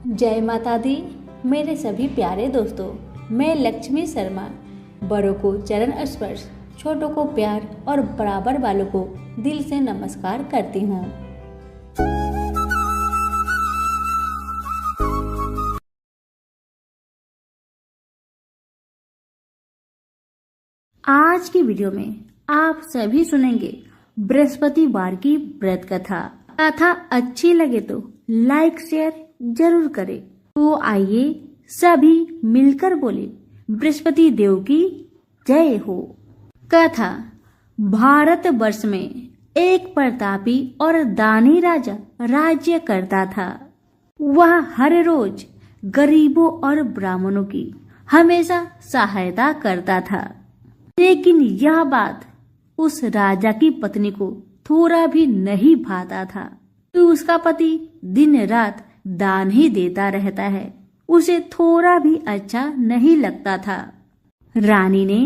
जय माता दी। मेरे सभी प्यारे दोस्तों, मैं लक्ष्मी शर्मा बड़ों को चरण स्पर्श, छोटों को प्यार और बराबर वालों को दिल से नमस्कार करती हूँ। आज की वीडियो में आप सभी सुनेंगे बृहस्पतिवार की व्रत कथा। कथा अच्छी लगे तो लाइक शेयर जरूर करें। तो आइए सभी मिलकर बोले बृहस्पति देव की जय हो। कथा। भारत वर्ष में एक प्रतापी और दानी राजा राज्य करता था। वह हर रोज गरीबों और ब्राह्मणों की हमेशा सहायता करता था। लेकिन यह बात उस राजा की पत्नी को थोड़ा भी नहीं भाता था कि उसका पति दिन रात दान ही देता रहता है। उसे थोड़ा भी अच्छा नहीं लगता था। रानी ने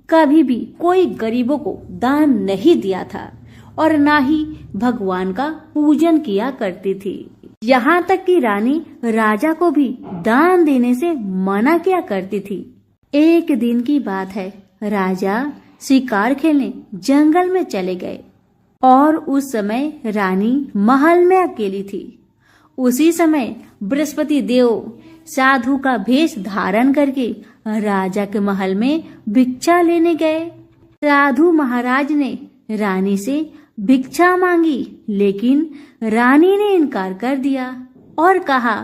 कभी भी कोई गरीबों को दान नहीं दिया था और ना ही भगवान का पूजन किया करती थी। यहाँ तक कि रानी राजा को भी दान देने से मना किया करती थी। एक दिन की बात है, राजा शिकार खेलने जंगल में चले गए और उस समय रानी महल में अकेली थी। उसी समय बृहस्पति देव साधु का भेष धारण करके राजा के महल में भिक्षा लेने गए। साधु महाराज ने रानी से भिक्षा मांगी, लेकिन रानी ने इनकार कर दिया और कहा,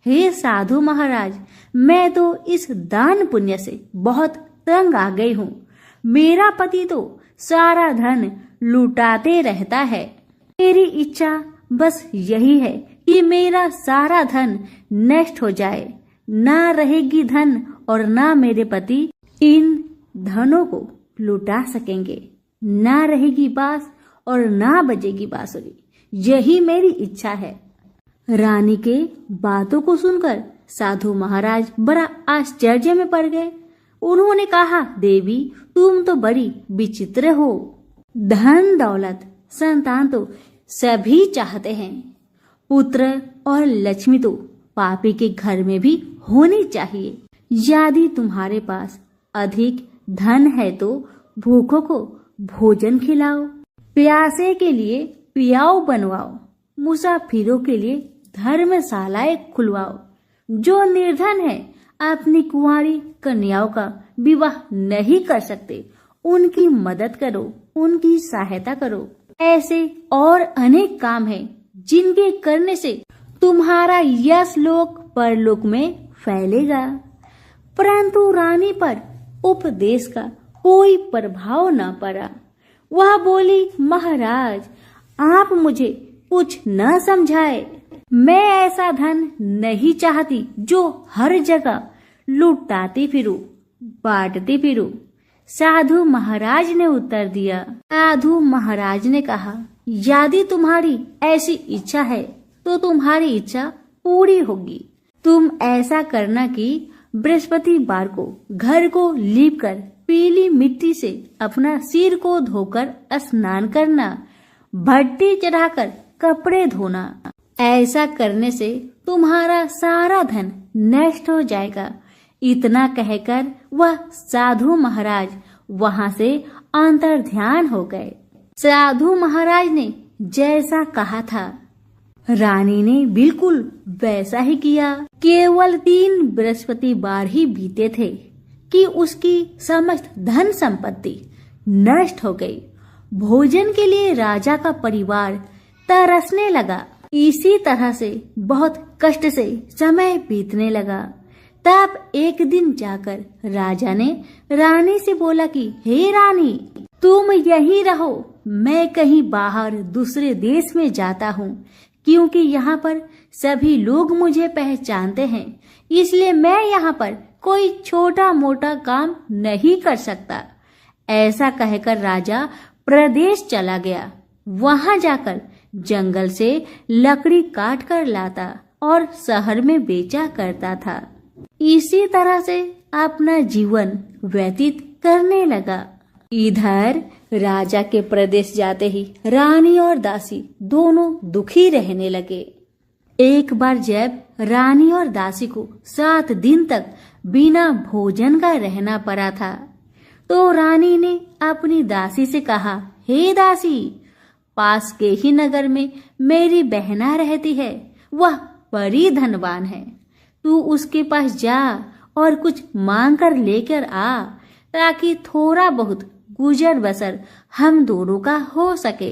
हे साधु महाराज, मैं तो इस दान पुण्य से बहुत तंग आ गई हूँ। मेरा पति तो सारा धन लुटाते रहता है। मेरी इच्छा बस यही है कि मेरा सारा धन नष्ट हो जाए। ना रहेगी धन और ना मेरे पति इन धनों को लुटा सकेंगे। ना रहेगी बांस और ना बजेगी बांसुरी। यही मेरी इच्छा है। रानी के बातों को सुनकर साधु महाराज बड़ा आश्चर्य में पड़ गए। उन्होंने कहा, देवी, तुम तो बड़ी विचित्र हो। धन दौलत संतान तो सभी चाहते हैं। पुत्र और लक्ष्मी तो पापी के घर में भी होनी चाहिए। यदि तुम्हारे पास अधिक धन है तो भूखों को भोजन खिलाओ, प्यासे के लिए पियाओ बनवाओ, मुसाफिरों के लिए धर्मशालाएं खुलवाओ। जो निर्धन है अपनी कुंवारी कन्याओं का विवाह नहीं कर सकते, उनकी मदद करो, उनकी सहायता करो। ऐसे और अनेक काम हैं जिनके करने से तुम्हारा यश लोक परलोक में फैलेगा। परंतु रानी पर उपदेश का कोई प्रभाव न पड़ा। वह बोली, महाराज, आप मुझे कुछ न समझाए। मैं ऐसा धन नहीं चाहती जो हर जगह लुटाती फिरूं, बांटती फिरूं। साधु महाराज ने उत्तर दिया। साधु महाराज ने कहा, यदि तुम्हारी ऐसी इच्छा है तो तुम्हारी इच्छा पूरी होगी। तुम ऐसा करना कि बृहस्पतिवार को घर को लीपकर पीली मिट्टी से अपना सिर को धोकर स्नान करना, भट्टी चढ़ाकर कपड़े धोना। ऐसा करने से तुम्हारा सारा धन नष्ट हो जाएगा। इतना कहकर वह साधु महाराज वहां से अंतर्ध्यान हो गए। साधु महाराज ने जैसा कहा था, रानी ने बिल्कुल वैसा ही किया। केवल 3 बृहस्पतिवार ही बीते थे कि उसकी समस्त धन संपत्ति नष्ट हो गई। भोजन के लिए राजा का परिवार तरसने लगा। इसी तरह से बहुत कष्ट से समय बीतने लगा। तब एक दिन जाकर राजा ने रानी से बोला कि हे रानी, तुम यहीं रहो, मैं कहीं बाहर दूसरे देश में जाता हूँ, क्योंकि यहाँ पर सभी लोग मुझे पहचानते हैं। इसलिए मैं यहाँ पर कोई छोटा मोटा काम नहीं कर सकता। ऐसा कहकर राजा प्रदेश चला गया। वहां जाकर जंगल से लकड़ी काट कर लाता और शहर में बेचा करता था। इसी तरह से अपना जीवन व्यतीत करने लगा। इधर राजा के प्रदेश जाते ही रानी और दासी दोनों दुखी रहने लगे। एक बार जब रानी और दासी को 7 दिन तक बिना भोजन का रहना पड़ा था। तो रानी ने अपनी दासी से कहा, हे दासी, पास के ही नगर में मेरी बहना रहती है, वह बड़ी धनवान है। तू उसके पास जा और कुछ मांग कर लेकर आ, ताकि थोड़ा बहुत गुजर बसर हम दोनों का हो सके।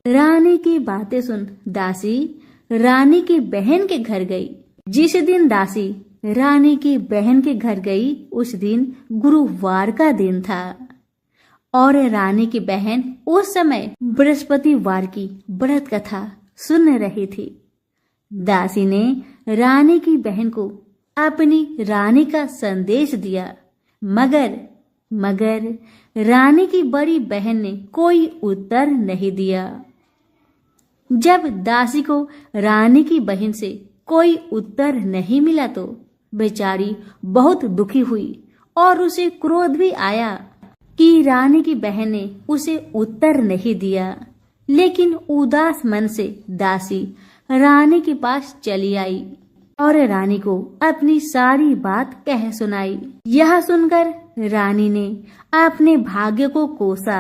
रानी की बातें सुन दासी रानी की बहन के घर गई। जिस दिन दासी रानी की बहन के घर गई, उस दिन गुरुवार का दिन था और रानी की बहन उस समय बृहस्पतिवार की व्रत कथा सुन रही थी। दासी ने रानी की बहन को अपनी रानी का संदेश दिया, मगर रानी की बड़ी बहन ने कोई उत्तर नहीं दिया। जब दासी को रानी की बहन से कोई उत्तर नहीं मिला तो बेचारी बहुत दुखी हुई और उसे क्रोध भी आया कि रानी की बहन ने उसे उत्तर नहीं दिया। लेकिन उदास मन से दासी रानी के पास चली आई और रानी को अपनी सारी बात कह सुनाई। यह सुनकर रानी ने अपने भाग्य को कोसा।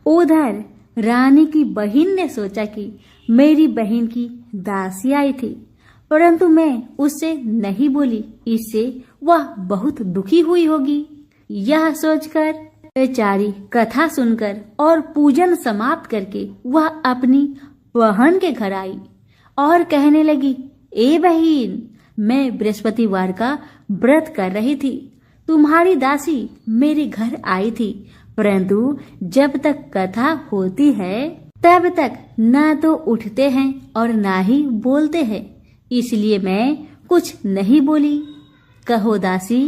उधर रानी की बहन ने सोचा कि मेरी बहन की दासी आई थी, परंतु मैं उससे नहीं बोली, इससे वह बहुत दुखी हुई होगी। यह सोचकर बेचारी कथा सुनकर और पूजन समाप्त करके वह अपनी बहन के घर आई और कहने लगी, ए बहन, मैं बृहस्पतिवार का व्रत कर रही थी। तुम्हारी दासी मेरे घर आई थी, परंतु जब तक कथा होती है तब तक ना तो उठते हैं और ना ही बोलते हैं, इसलिए मैं कुछ नहीं बोली। कहो दासी,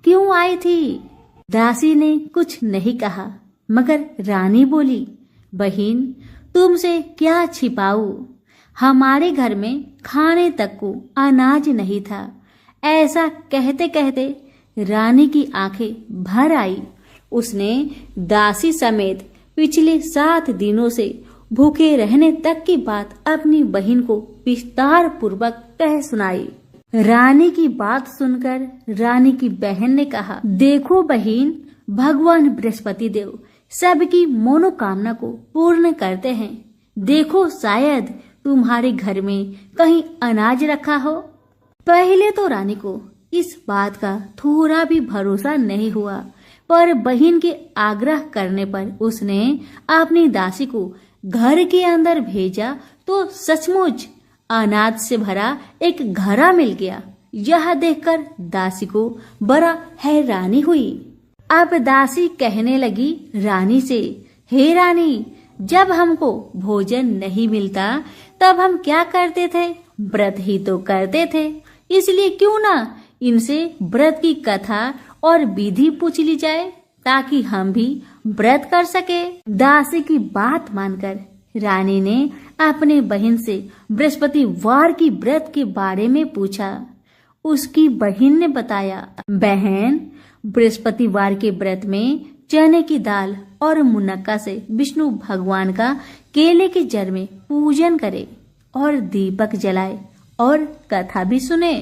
क्यों आई थी? दासी ने कुछ नहीं कहा, मगर रानी बोली, बहन, तुमसे क्या छिपाऊं? हमारे घर में खाने तक को अनाज नहीं था। ऐसा कहते कहते रानी की आंखें भर आई। उसने दासी समेत पिछले 7 दिनों से भूखे रहने तक की बात अपनी बहन को विस्तार पूर्वक कह सुनाई। रानी की बात सुनकर रानी की बहन ने कहा, देखो बहन, भगवान बृहस्पति देव सबकी मनोकामना को पूर्ण करते हैं। देखो, शायद तुम्हारे घर में कहीं अनाज रखा हो। पहले तो रानी को इस बात का थोड़ा भी भरोसा नहीं हुआ, पर बहन के आग्रह करने पर उसने अपनी दासी को घर के अंदर भेजा तो सचमुच अनाज से भरा एक घड़ा मिल गया। यह देखकर दासी को बड़ा हैरानी हुई। अब दासी कहने लगी रानी से, हे रानी, जब हमको भोजन नहीं मिलता तब हम क्या करते थे? व्रत ही तो करते थे। इसलिए क्यों ना इनसे व्रत की कथा और विधि पूछ ली जाए, ताकि हम भी व्रत कर सके। दासी की बात मानकर रानी ने अपने बहन से बृहस्पतिवार की व्रत के बारे में पूछा। उसकी बहन ने बताया, बहन, बृहस्पतिवार के व्रत में चने की दाल और मुनक्का से विष्णु भगवान का केले के जड़ में पूजन करे और दीपक जलाए और कथा भी सुने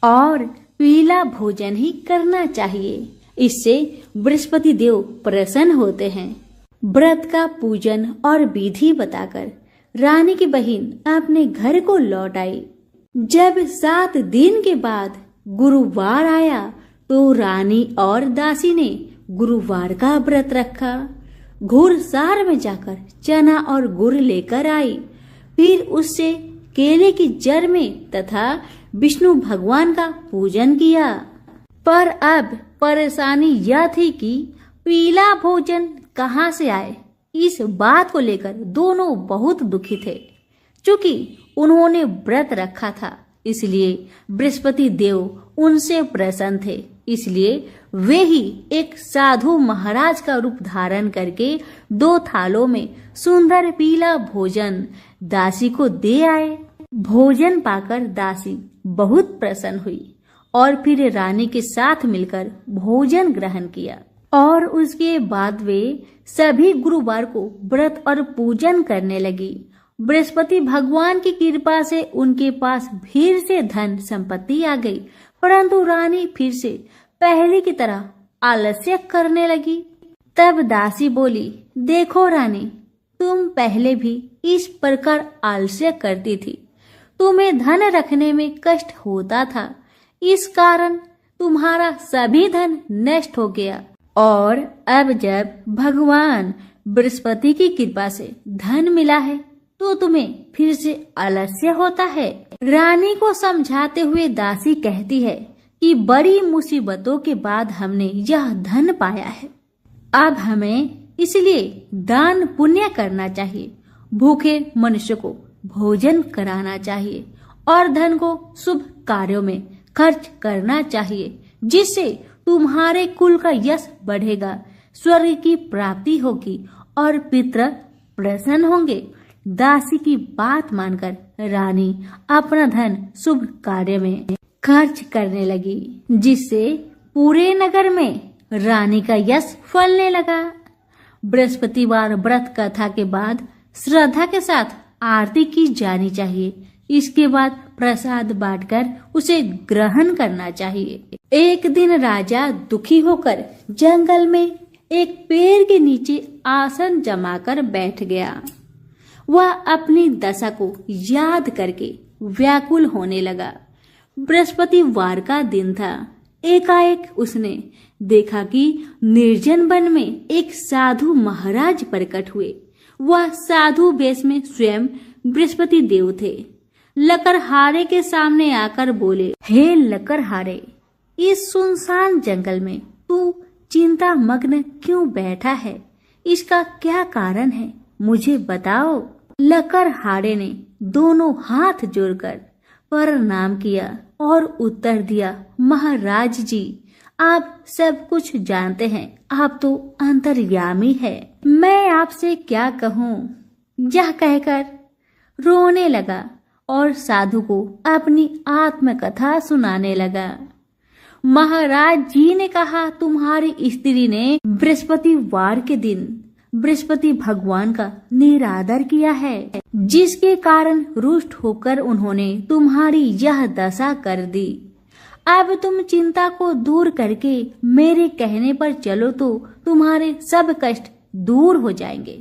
और पीला भोजन ही करना चाहिए। इससे बृहस्पति देव प्रसन्न होते हैं। व्रत का पूजन और विधि बताकर रानी की बहन अपने घर को लौट आई। जब 7 दिन के बाद गुरुवार आया तो रानी और दासी ने गुरुवार का व्रत रखा। घुड़सार में जाकर चना और गुड़ लेकर आई, फिर उससे केले की जड़ में तथा विष्णु भगवान का पूजन किया। पर अब परेशानी यह थी कि पीला भोजन कहाँ से आए। इस बात को लेकर दोनों बहुत दुखी थे। चूंकि उन्होंने व्रत रखा था, इसलिए बृहस्पति देव उनसे प्रसन्न थे। इसलिए वे ही एक साधु महाराज का रूप धारण करके 2 थालों में सुंदर पीला भोजन दासी को दे आए। भोजन पाकर दासी बहुत प्रसन्न हुई और फिर रानी के साथ मिलकर भोजन ग्रहण किया और उसके बाद वे सभी गुरुवार को व्रत और पूजन करने लगी बृहस्पति भगवान की कृपा से उनके पास फिर से धन संपत्ति आ गई, परंतु रानी फिर से पहले की तरह आलस्य करने लगी। तब दासी बोली, देखो रानी, तुम पहले भी इस प्रकार आलस्य करती थी। तुम्हें धन रखने में कष्ट होता था, इस कारण तुम्हारा सभी धन नष्ट हो गया। और अब जब भगवान बृहस्पति की कृपा से धन मिला है तो तुम्हें फिर से आलस्य होता है। रानी को समझाते हुए दासी कहती है कि बड़ी मुसीबतों के बाद हमने यह धन पाया है, अब हमें इसलिए दान पुण्य करना चाहिए, भूखे मनुष्य को भोजन कराना चाहिए और धन को शुभ कार्यों में खर्च करना चाहिए, जिससे तुम्हारे कुल का यश बढ़ेगा, स्वर्ग की प्राप्ति होगी और पितृ प्रसन्न होंगे। दासी की बात मानकर रानी अपना धन शुभ कार्य में खर्च करने लगी, जिससे पूरे नगर में रानी का यश फलने लगा। बृहस्पतिवार व्रत कथा के बाद श्रद्धा के साथ आरती की जानी चाहिए। इसके बाद प्रसाद बांटकर उसे ग्रहण करना चाहिए। एक दिन राजा दुखी होकर जंगल में एक पेड़ के नीचे आसन जमाकर बैठ गया। वह अपनी दशा को याद करके व्याकुल होने लगा। बृहस्पतिवार का दिन था। एकाएक उसने देखा कि निर्जन वन में एक साधु महाराज प्रकट हुए। वह साधु वेश में स्वयं बृहस्पति देव थे। लकड़हारे के सामने आकर बोले, हे लकड़हारे, इस सुनसान जंगल में तू चिंता मग्न क्यों बैठा है? इसका क्या कारण है, मुझे बताओ। लकड़हारे ने दोनों हाथ जोड़कर प्रणाम किया और उत्तर दिया, महाराज जी, आप सब कुछ जानते हैं, आप तो अंतर्यामी है, मैं आपसे क्या कहूँ। यह कहकर रोने लगा और साधु को अपनी आत्मकथा सुनाने लगा। महाराज जी ने कहा, तुम्हारी स्त्री ने बृहस्पतिवार के दिन बृहस्पति भगवान का निरादर किया है, जिसके कारण रुष्ट होकर उन्होंने तुम्हारी यह दशा कर दी। अब तुम चिंता को दूर करके मेरे कहने पर चलो तो तुम्हारे सब कष्ट दूर हो जाएंगे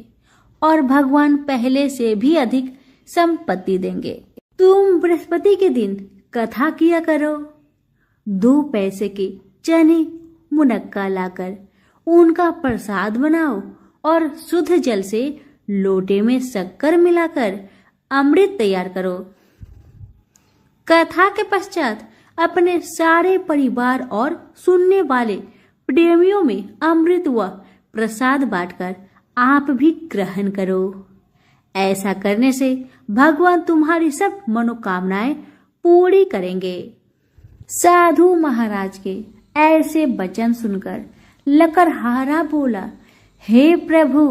और भगवान पहले से भी अधिक संपत्ति देंगे। तुम बृहस्पति के दिन कथा किया करो। 2 पैसे के चने मुनक्का लाकर उनका प्रसाद बनाओ और शुद्ध जल से लोटे में शक्कर मिलाकर अमृत तैयार करो। कथा के पश्चात अपने सारे परिवार और सुनने वाले प्रेमियों में अमृत व प्रसाद बांटकर आप भी ग्रहण करो। ऐसा करने से भगवान तुम्हारी सब मनोकामनाएं पूरी करेंगे। साधु महाराज के ऐसे वचन सुनकर लकड़हारा बोला, हे प्रभु,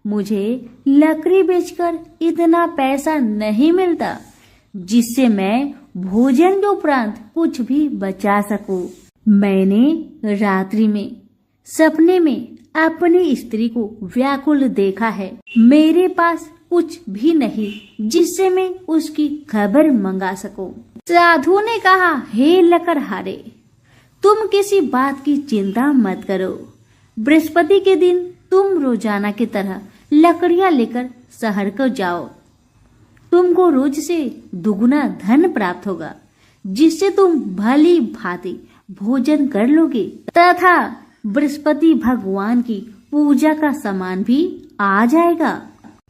मुझे लकड़ी बेचकर इतना पैसा नहीं मिलता जिससे मैं भोजन के उपरांत कुछ भी बचा सकूं। मैंने रात्रि में सपने में अपनी स्त्री को व्याकुल देखा है। मेरे पास कुछ भी नहीं जिससे मैं उसकी खबर मंगा सकूं। साधु ने कहा, हे लकड़हारे, तुम किसी बात की चिंता मत करो। बृहस्पति के दिन तुम रोजाना की तरह लकड़ियां लेकर शहर को जाओ। तुमको रोज से दुगुना धन प्राप्त होगा, जिससे तुम भली भांति भोजन कर लोगे तथा बृहस्पति भगवान की पूजा का सामान भी आ जाएगा।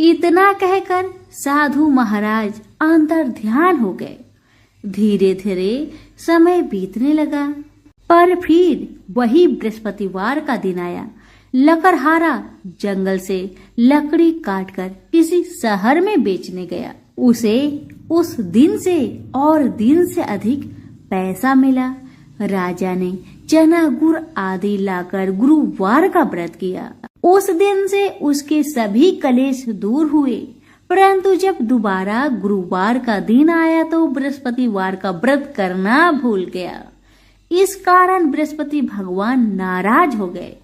इतना कहकर साधु महाराज अंतर ध्यान हो गए। धीरे धीरे समय बीतने लगा, पर फिर वही बृहस्पतिवार का दिन आया। लकड़हारा जंगल से लकड़ी काटकर किसी शहर में बेचने गया। उसे उस दिन से और दिन से अधिक पैसा मिला। राजा ने चना गुड़ आदि लाकर गुरुवार का व्रत किया। उस दिन से उसके सभी कलेश दूर हुए। परंतु जब दोबारा गुरुवार का दिन आया तो बृहस्पतिवार का व्रत करना भूल गया। इस कारण बृहस्पति भगवान नाराज हो गए।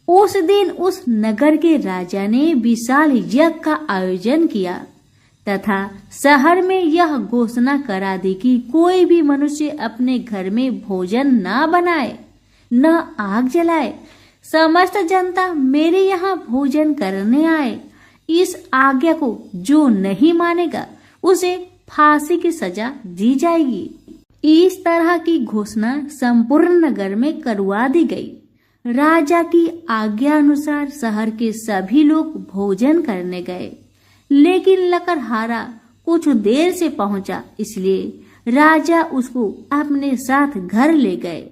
उस दिन उस नगर के राजा ने विशाल यज्ञ का आयोजन किया तथा शहर में यह घोषणा करा दी कि कोई भी मनुष्य अपने घर में भोजन न बनाए, न आग जलाए। समस्त जनता मेरे यहाँ भोजन करने आए। इस आज्ञा को जो नहीं मानेगा उसे फांसी की सजा दी जाएगी। इस तरह की घोषणा संपूर्ण नगर में करवा दी गई। राजा की आज्ञा अनुसार शहर के सभी लोग भोजन करने गए, लेकिन लकड़हारा कुछ देर से पहुंचा, इसलिए राजा उसको अपने साथ घर ले गए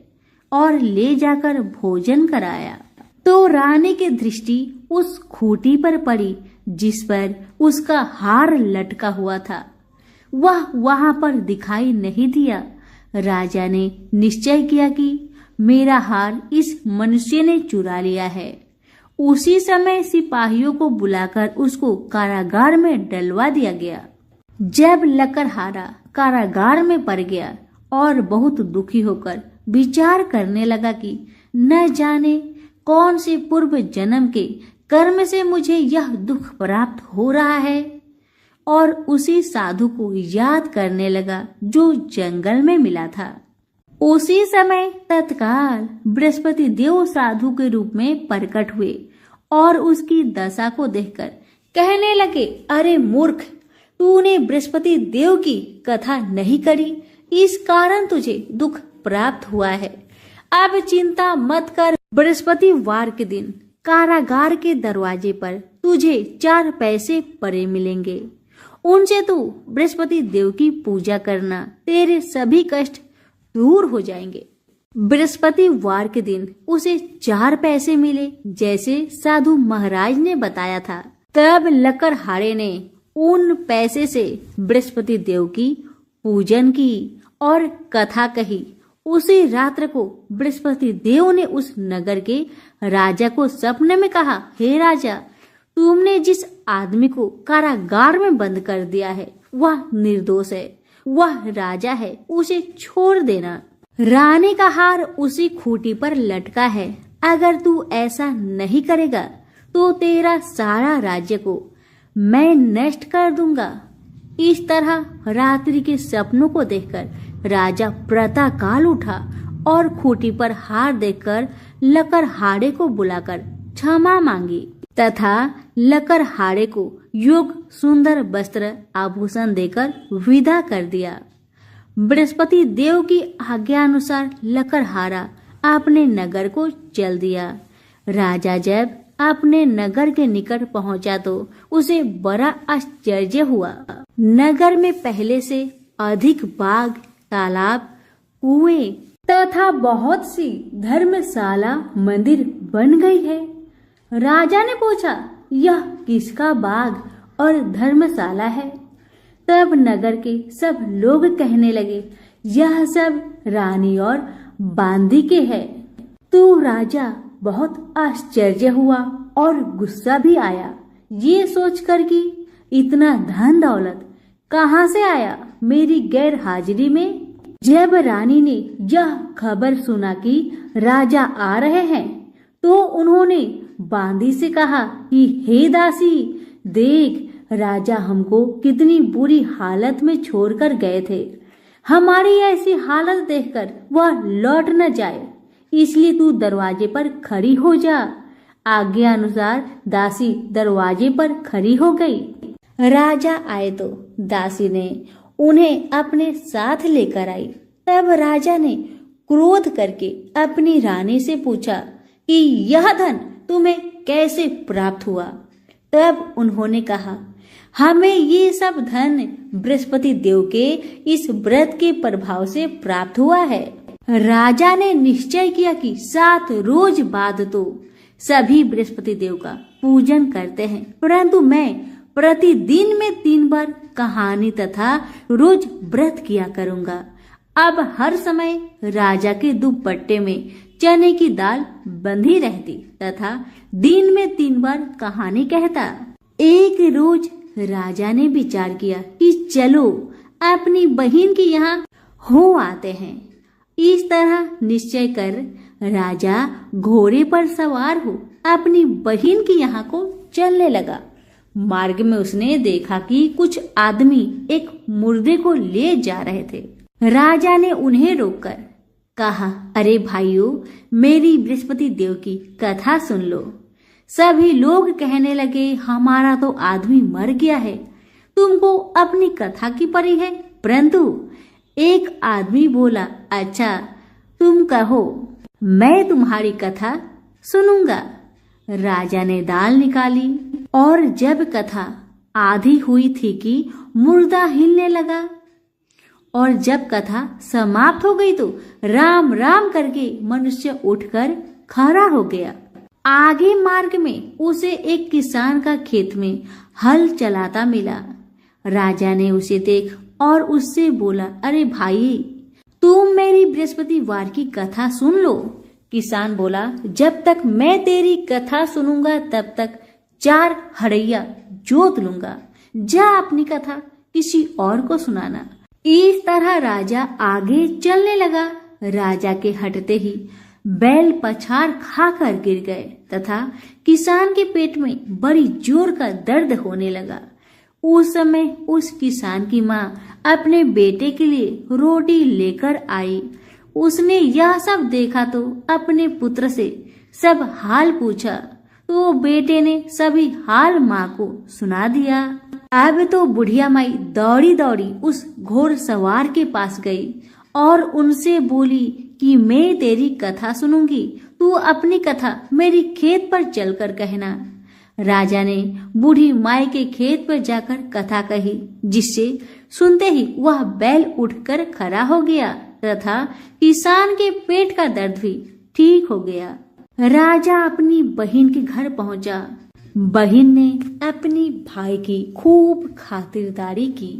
और ले जाकर भोजन कराया। तो रानी की दृष्टि उस खूंटी पर पड़ी जिस पर उसका हार लटका हुआ था। वह वहां पर दिखाई नहीं दिया। राजा ने निश्चय किया कि मेरा हार इस मनुष्य ने चुरा लिया है। उसी समय सिपाहियों को बुलाकर उसको कारागार में डलवा दिया गया। जब लकड़हारा कारागार में पड़ गया और बहुत दुखी होकर विचार करने लगा कि न जाने कौन से पूर्व जन्म के कर्म से मुझे यह दुख प्राप्त हो रहा है, और उसी साधु को याद करने लगा जो जंगल में मिला था। उसी समय तत्काल बृहस्पति देव साधु के रूप में प्रकट हुए और उसकी दशा को देखकर कहने लगे, अरे मूर्ख, तूने बृहस्पति देव की कथा नहीं करी, इस कारण तुझे दुख प्राप्त हुआ है। अब चिंता मत कर, बृहस्पतिवार के दिन कारागार के दरवाजे पर तुझे 4 पैसे पड़े मिलेंगे। उनसे तू बृहस्पति देव की पूजा करना, तेरे सभी कष्ट दूर हो जाएंगे। बृहस्पतिवार के दिन उसे 4 पैसे मिले, जैसे साधु महाराज ने बताया था। तब लकड़हारे ने उन पैसे से बृहस्पति देव की पूजन की और कथा कही। उसी रात्र को बृहस्पति देव ने उस नगर के राजा को सपने में कहा, हे राजा, तुमने जिस आदमी को कारागार में बंद कर दिया है वह निर्दोष है, वह राजा है, उसे छोड़ देना। रानी का हार उसी खूंटी पर लटका है। अगर तू ऐसा नहीं करेगा तो तेरा सारा राज्य को मैं नष्ट कर दूंगा। इस तरह रात्रि के सपनों को देखकर राजा प्रातःकाल उठा और खूंटी पर हार देखकर लकड़हारे को बुलाकर क्षमा मांगी तथा लकड़हारे को योग्य सुंदर वस्त्र आभूषण देकर विदा कर दिया। बृहस्पति देव की आज्ञा अनुसार लकड़हारा अपने नगर को चल दिया। राजा जब अपने नगर के निकट पहुंचा तो उसे बड़ा आश्चर्य हुआ। नगर में पहले से अधिक बाग, तालाब, कुएं तथा बहुत सी धर्मशाला, मंदिर बन गई है। राजा ने पूछा, यह किसका बाग और धर्मशाला है? तब नगर के सब लोग कहने लगे, यह सब रानी और बांदी के है। तो राजा बहुत आश्चर्य हुआ और गुस्सा भी आया, ये सोचकर कि इतना धन दौलत कहाँ से आया मेरी गैर हाजिरी में। जब रानी ने यह खबर सुना कि राजा आ रहे हैं तो उन्होंने बांदी से कहा कि हे दासी, देख, राजा हमको कितनी बुरी हालत में छोड़कर गए थे। हमारी ऐसी हालत देखकर वह लौट न जाए, इसलिए तू दरवाजे पर खड़ी हो जा। आज्ञा अनुसार दासी दरवाजे पर खड़ी हो गई। राजा आए तो दासी ने उन्हें अपने साथ लेकर आई। तब राजा ने क्रोध करके अपनी रानी से पूछा कि यह धन तुम्हें कैसे प्राप्त हुआ? तब उन्होंने कहा, हमें ये सब धन बृहस्पति देव के इस व्रत के प्रभाव से प्राप्त हुआ है। राजा ने निश्चय किया कि 7 रोज बाद तो सभी बृहस्पति देव का पूजन करते हैं, परंतु मैं प्रतिदिन में 3 बार कहानी तथा रोज व्रत किया करूंगा। अब हर समय राजा के दुपट्टे में चने की दाल बंधी रहती तथा दिन में 3 बार कहानी कहता। एक रोज राजा ने विचार किया कि चलो अपनी बहन के यहाँ हो आते हैं। इस तरह निश्चय कर राजा घोड़े पर सवार हो अपनी बहन के यहाँ को चलने लगा। मार्ग में उसने देखा कि कुछ आदमी एक मुर्दे को ले जा रहे थे। राजा ने उन्हें रोककर कहा, अरे भाइयों, मेरी बृहस्पति देव की कथा सुन लो। सभी लोग कहने लगे, हमारा तो आदमी मर गया है, तुमको अपनी कथा की पड़ी है। परंतु एक आदमी बोला, अच्छा तुम कहो, मैं तुम्हारी कथा सुनूंगा। राजा ने दाल निकाली और जब कथा आधी हुई थी कि मुर्दा हिलने लगा, और जब कथा समाप्त हो गई तो राम राम करके मनुष्य उठकर खड़ा हो गया। आगे मार्ग में उसे एक किसान का खेत में हल चलाता मिला। राजा ने उसे देख और उससे बोला, अरे भाई, तुम मेरी बृहस्पतिवार की कथा सुन लो। किसान बोला, जब तक मैं तेरी कथा सुनूंगा तब तक 4 हड़ैया जोत लूंगा। जा अपनी कथा किसी और को सुनाना। इस तरह राजा आगे चलने लगा। राजा के हटते ही बैल पछाड़ खाकर गिर गए तथा किसान के पेट में बड़ी जोर का दर्द होने लगा। उस समय उस किसान की माँ अपने बेटे के लिए रोटी लेकर आई। उसने यह सब देखा तो अपने पुत्र से सब हाल पूछा, तो बेटे ने सभी हाल माँ को सुना दिया। अब तो बुढ़िया माई दौड़ी दौड़ी उस घोड़ सवार के पास गई और उनसे बोली कि मैं तेरी कथा सुनूंगी, तू अपनी कथा मेरी खेत पर चलकर कहना। राजा ने बूढ़ी माई के खेत पर जाकर कथा कही, जिससे सुनते ही वह बैल उठकर खड़ा हो गया तथा किसान के पेट का दर्द भी ठीक हो गया। राजा अपनी बहन के घर पहुंचा। बहन ने अपनी भाई की खूब खातिरदारी की।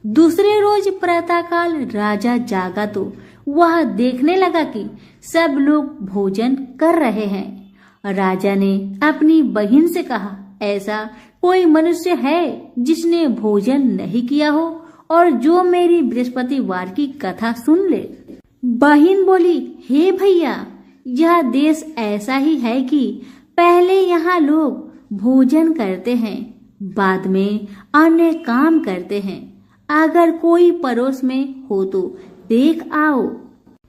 दूसरे रोज प्रातःकाल राजा जागा तो वह देखने लगा कि सब लोग भोजन कर रहे हैं। राजा ने अपनी बहन से कहा, ऐसा कोई मनुष्य है जिसने भोजन नहीं किया हो और जो मेरी बृहस्पतिवार की कथा सुन ले। बहन बोली, हे भैया, यह देश ऐसा ही है कि पहले यहाँ लोग भोजन करते हैं, बाद में अन्य काम करते हैं। अगर कोई पड़ोस में हो तो देख आओ।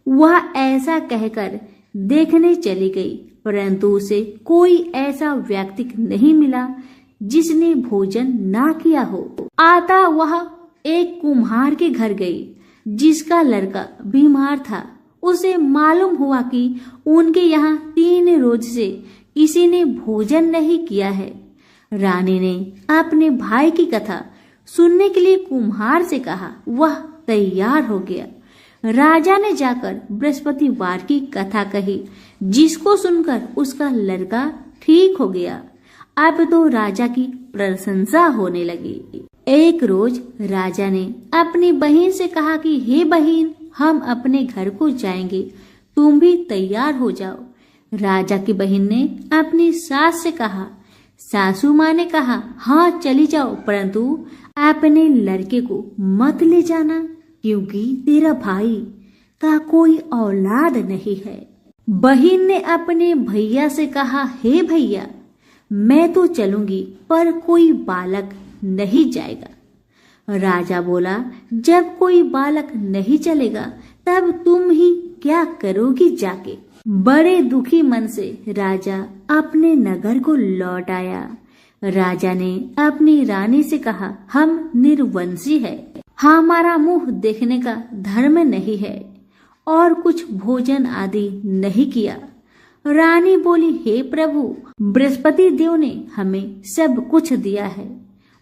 वह ऐसा कहकर देखने चली गई, परंतु उसे कोई ऐसा व्यक्ति नहीं मिला जिसने भोजन ना किया हो। आता वह एक कुम्हार के घर गई, जिसका लड़का बीमार था। उसे मालूम हुआ कि उनके यहाँ 3 रोज से किसी ने भोजन नहीं किया है। रानी ने अपने भाई की कथा सुनने के लिए कुम्हार से कहा। वह तैयार हो गया। राजा ने जाकर बृहस्पतिवार की कथा कही, जिसको सुनकर उसका लड़का ठीक हो गया। अब तो राजा की प्रशंसा होने लगी। एक रोज राजा ने अपनी बहन से कहा कि हे बहन, हम अपने घर को जाएंगे, तुम भी तैयार हो जाओ। राजा की बहन ने अपनी सास से कहा। सासू माँ ने कहा, हाँ चली जाओ, परंतु अपने लड़के को मत ले जाना, क्योंकि तेरा भाई का कोई औलाद नहीं है। बहन ने अपने भैया से कहा, हे भैया, मैं तो चलूंगी पर कोई बालक नहीं जाएगा। राजा बोला, जब कोई बालक नहीं चलेगा तब तुम ही क्या करोगी जाके। बड़े दुखी मन से राजा अपने नगर को लौट आया। राजा ने अपनी रानी से कहा, हम निर्वंशी है, हमारा मुंह देखने का धर्म नहीं है और कुछ भोजन आदि नहीं किया। रानी बोली, हे प्रभु, बृहस्पति देव ने हमें सब कुछ दिया है,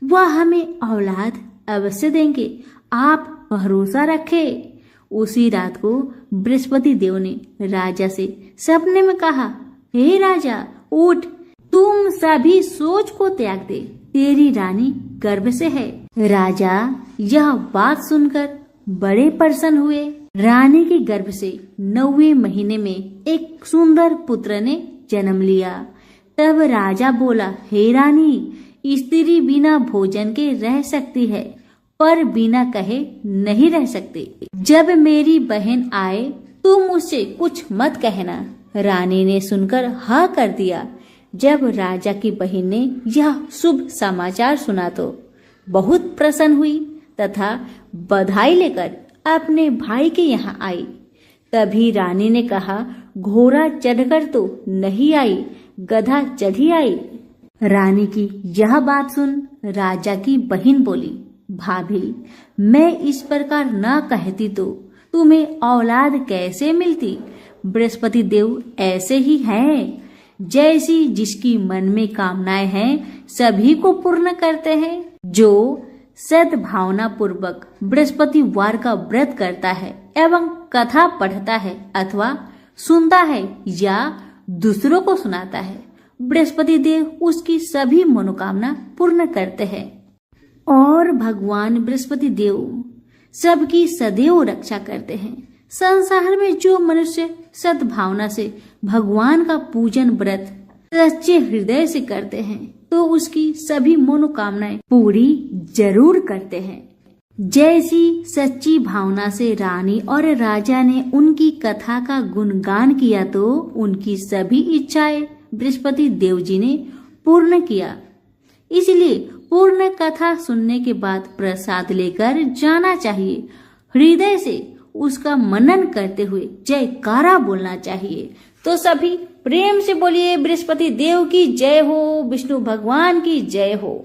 वह हमें औलाद अवश्य देंगे, आप भरोसा रखे। उसी रात को बृहस्पति देव ने राजा से सपने में कहा, हे राजा, उठ, तुम सभी सोच को त्याग दे, तेरी रानी गर्भ से है। राजा यह बात सुनकर बड़े प्रसन्न हुए। रानी के गर्भ से 9वें महीने में एक सुंदर पुत्र ने जन्म लिया। तब राजा बोला, हे रानी, स्त्री बिना भोजन के रह सकती है, पर बिना कहे नहीं रह सकती। जब मेरी बहन आए तुम मुझसे कुछ मत कहना। रानी ने सुनकर हाँ कर दिया। जब राजा की बहन ने यह शुभ समाचार सुना तो बहुत प्रसन्न हुई तथा बधाई लेकर अपने भाई के यहाँ आई। तभी रानी ने कहा, घोड़ा चढ़कर तो नहीं आई, गधा चढ़ी आई। रानी की यह बात सुन राजा की बहन बोली, भाभी, मैं इस प्रकार न कहती तो तुम्हें औलाद कैसे मिलती। बृहस्पति देव ऐसे ही हैं, जैसी जिसकी मन में कामनाएं हैं सभी को पूर्ण करते हैं। जो सद्भावना पूर्वक बृहस्पतिवार का व्रत करता है एवं कथा पढ़ता है अथवा सुनता है या दूसरों को सुनाता है, बृहस्पति देव उसकी सभी मनोकामना पूर्ण करते हैं। और भगवान बृहस्पति देव सबकी सदैव रक्षा करते हैं। संसार में जो मनुष्य सद्भावना से भगवान का पूजन व्रत सच्चे हृदय से करते हैं तो उसकी सभी मनोकामनाएं पूरी जरूर करते हैं। जैसी सच्ची भावना से रानी और राजा ने उनकी कथा का गुणगान किया तो उनकी सभी इच्छाएं बृहस्पति देव जी ने पूर्ण किया। इसलिए पूर्ण कथा सुनने के बाद प्रसाद लेकर जाना चाहिए। हृदय से उसका मनन करते हुए जयकारा बोलना चाहिए। तो सभी प्रेम से बोलिए, बृहस्पति देव की जय हो, विष्णु भगवान की जय हो।